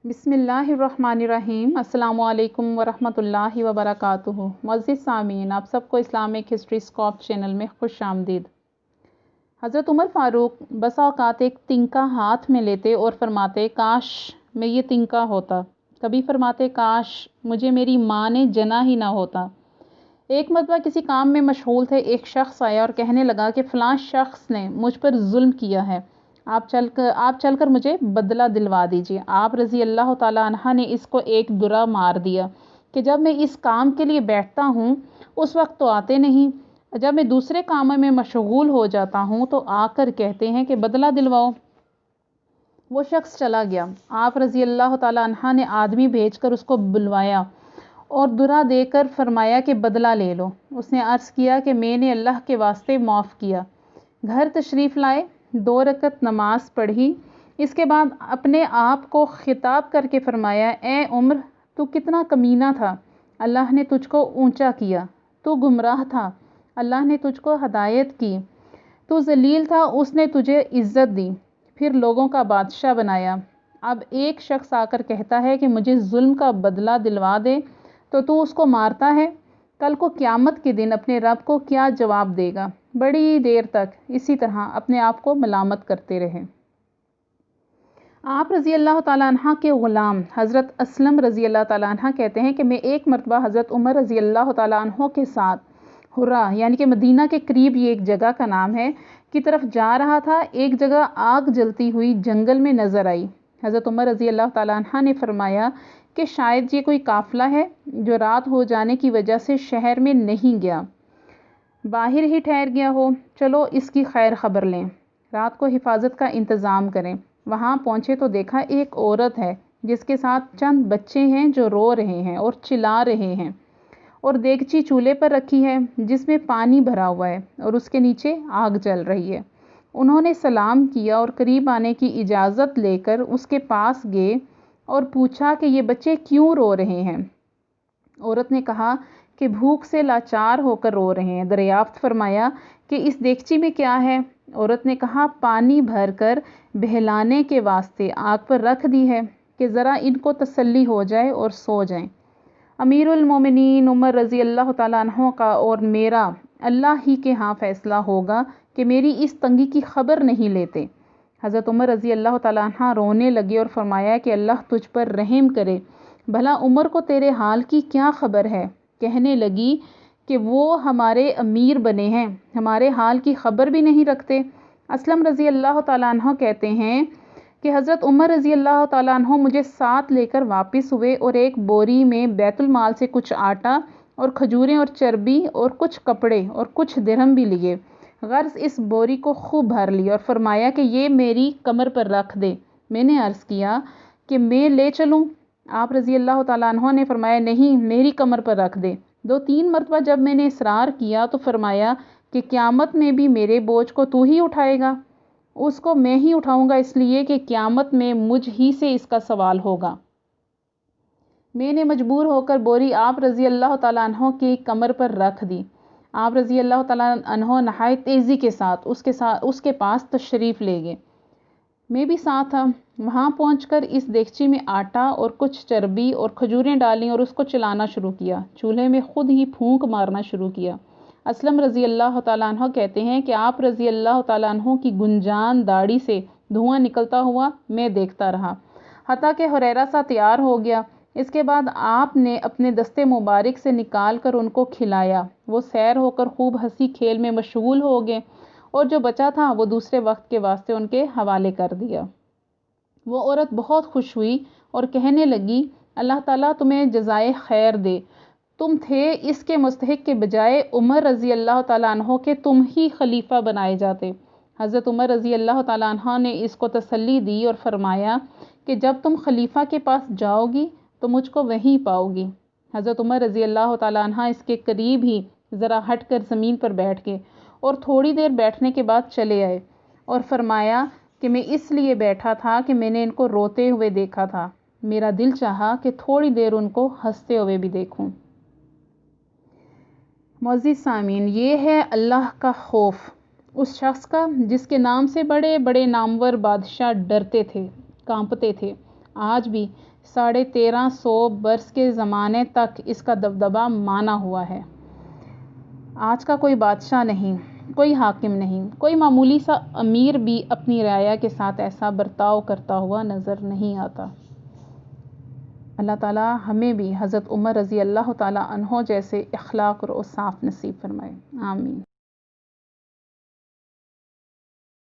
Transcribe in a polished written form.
بسم اللہ الرحمن الرحیم۔ السلام علیکم ورحمۃ اللہ وبرکاتہ۔ معزز سامعین، آپ سب کو اسلامک ہسٹری اسکوپ چینل میں خوش آمدید۔ حضرت عمر فاروق بسا اوقات ایک تنکا ہاتھ میں لیتے اور فرماتے کاش میں یہ تنکا ہوتا، کبھی فرماتے کاش مجھے میری ماں نے جنا ہی نہ ہوتا۔ ایک مرتبہ کسی کام میں مشغول تھے، ایک شخص آیا اور کہنے لگا کہ فلاں شخص نے مجھ پر ظلم کیا ہے، آپ چل کر مجھے بدلہ دلوا دیجیے۔ آپ رضی اللہ تعالیٰ عنہ نے اس کو ایک درا مار دیا کہ جب میں اس کام کے لیے بیٹھتا ہوں اس وقت تو آتے نہیں، جب میں دوسرے کاموں میں مشغول ہو جاتا ہوں تو آ کر کہتے ہیں کہ بدلہ دلواؤ۔ وہ شخص چلا گیا۔ آپ رضی اللہ تعالیٰ عنہ نے آدمی بھیج کر اس کو بلوایا اور درا دے کر فرمایا کہ بدلہ لے لو۔ اس نے عرض کیا کہ میں نے اللہ کے واسطے معاف کیا۔ گھر تشریف لائے، 2 رکعت نماز پڑھی، اس کے بعد اپنے آپ کو خطاب کر کے فرمایا اے عمر، تو کتنا کمینہ تھا، اللہ نے تجھ کو اونچا کیا، تو گمراہ تھا، اللہ نے تجھ کو ہدایت کی، تو ذلیل تھا، اس نے تجھے عزت دی، پھر لوگوں کا بادشاہ بنایا۔ اب ایک شخص آ کر کہتا ہے کہ مجھے ظلم کا بدلہ دلوا دے تو اس کو مارتا ہے، کل کو قیامت کے دن اپنے رب کو کیا جواب دے گا؟ بڑی دیر تک اسی طرح اپنے آپ کو ملامت کرتے رہے۔ آپ رضی اللہ تعالیٰ عنہ کے غلام حضرت اسلم رضی اللہ تعالیٰ عنہ کہتے ہیں کہ میں ایک مرتبہ حضرت عمر رضی اللہ تعالیٰ عنہ کے ساتھ حرا یعنی کہ مدینہ کے قریب، یہ ایک جگہ کا نام ہے، کی طرف جا رہا تھا۔ ایک جگہ آگ جلتی ہوئی جنگل میں نظر آئی۔ حضرت عمر رضی اللہ تعالیٰ عنہ نے فرمایا کہ شاید یہ کوئی قافلہ ہے جو رات ہو جانے کی وجہ سے شہر میں نہیں گیا، باہر ہی ٹھہر گیا ہو، چلو اس کی خیر خبر لیں، رات کو حفاظت کا انتظام کریں۔ وہاں پہنچے تو دیکھا ایک عورت ہے جس کے ساتھ چند بچے ہیں جو رو رہے ہیں اور چلا رہے ہیں، اور دیگچی چولہے پر رکھی ہے جس میں پانی بھرا ہوا ہے اور اس کے نیچے آگ جل رہی ہے۔ انہوں نے سلام کیا اور قریب آنے کی اجازت لے کر اس کے پاس گئے اور پوچھا کہ یہ بچے کیوں رو رہے ہیں؟ عورت نے کہا کہ بھوک سے لاچار ہو کر رو رہے ہیں۔ دریافت فرمایا کہ اس دیگچی میں کیا ہے؟ عورت نے کہا پانی بھر کر بہلانے کے واسطے آگ پر رکھ دی ہے کہ ذرا ان کو تسلی ہو جائے اور سو جائیں۔ امیر المومنین عمر رضی اللہ تعالیٰ عنہ کا اور میرا اللہ ہی کے ہاں فیصلہ ہوگا کہ میری اس تنگی کی خبر نہیں لیتے۔ حضرت عمر رضی اللہ تعالیٰ عنہ رونے لگے اور فرمایا کہ اللہ تجھ پر رحم کرے، بھلا عمر کو تیرے حال کی کیا خبر ہے؟ کہنے لگی کہ وہ ہمارے امیر بنے ہیں، ہمارے حال کی خبر بھی نہیں رکھتے۔ اسلم رضی اللہ تعالیٰ عنہ کہتے ہیں کہ حضرت عمر رضی اللہ تعالیٰ عنہ مجھے ساتھ لے کر واپس ہوئے اور ایک بوری میں بیت المال سے کچھ آٹا اور کھجوریں اور چربی اور کچھ کپڑے اور کچھ درہم بھی لیے، غرض اس بوری کو خوب بھر لی اور فرمایا کہ یہ میری کمر پر رکھ دے۔ میں نے عرض کیا کہ میں لے چلوں؟ آپ رضی اللہ تعالیٰ عنہ نے فرمایا نہیں، میری کمر پر رکھ دے۔ 2-3 مرتبہ جب میں نے اصرار کیا تو فرمایا کہ قیامت میں بھی میرے بوجھ کو تو ہی اٹھائے گا؟ اس کو میں ہی اٹھاؤں گا، اس لیے کہ قیامت میں مجھ ہی سے اس کا سوال ہوگا۔ میں نے مجبور ہو کر بوری آپ رضی اللہ تعالیٰ عنہ کی کمر پر رکھ دی۔ آپ رضی اللہ تعالیٰ عنہ نہایت تیزی کے ساتھ اس کے پاس تشریف لے گئے۔ میں بھی ساتھ تھا۔ وہاں پہنچ کر اس دیگچی میں آٹا اور کچھ چربی اور کھجوریں ڈالیں اور اس کو چلانا شروع کیا۔ چولہے میں خود ہی پھونک مارنا شروع کیا۔ اسلم رضی اللہ تعالیٰ عنہ کہتے ہیں کہ آپ رضی اللہ تعالیٰ عنہ کی گنجان داڑھی سے دھواں نکلتا ہوا میں دیکھتا رہا، حتیٰ کہ ہریرہ سا تیار ہو گیا۔ اس کے بعد آپ نے اپنے دستے مبارک سے نکال کر ان کو کھلایا۔ وہ سیر ہو کر خوب ہنسی کھیل میں مشغول ہو گئے اور جو بچا تھا وہ دوسرے وقت کے واسطے ان کے حوالے کر دیا۔ وہ عورت بہت خوش ہوئی اور کہنے لگی اللہ تعالیٰ تمہیں جزائے خیر دے، تم تھے اس کے مستحق کے بجائے عمر رضی اللہ تعالیٰ عنہ کے تم ہی خلیفہ بنائے جاتے۔ حضرت عمر رضی اللہ تعالیٰ عنہ نے اس کو تسلی دی اور فرمایا کہ جب تم خلیفہ کے پاس جاؤ گی تو مجھ کو وہیں پاؤ گی۔ حضرت عمر رضی اللہ تعالیٰ عنہ اس کے قریب ہی ذرا ہٹ کر زمین پر بیٹھ گئے اور تھوڑی دیر بیٹھنے کے بعد چلے آئے اور فرمایا کہ میں اس لیے بیٹھا تھا کہ میں نے ان کو روتے ہوئے دیکھا تھا، میرا دل چاہا کہ تھوڑی دیر ان کو ہنستے ہوئے بھی دیکھوں۔ معزز سامعین، یہ ہے اللہ کا خوف، اس شخص کا جس کے نام سے بڑے بڑے نامور بادشاہ ڈرتے تھے، کانپتے تھے۔ آج بھی 1350 برس کے زمانے تک اس کا دبدبہ مانا ہوا ہے۔ آج کا کوئی بادشاہ نہیں، کوئی حاکم نہیں، کوئی معمولی سا امیر بھی اپنی رعایا کے ساتھ ایسا برتاؤ کرتا ہوا نظر نہیں آتا۔ اللہ تعالیٰ ہمیں بھی حضرت عمر رضی اللہ تعالیٰ عنہ جیسے اخلاق اور اوصاف نصیب فرمائے، آمین۔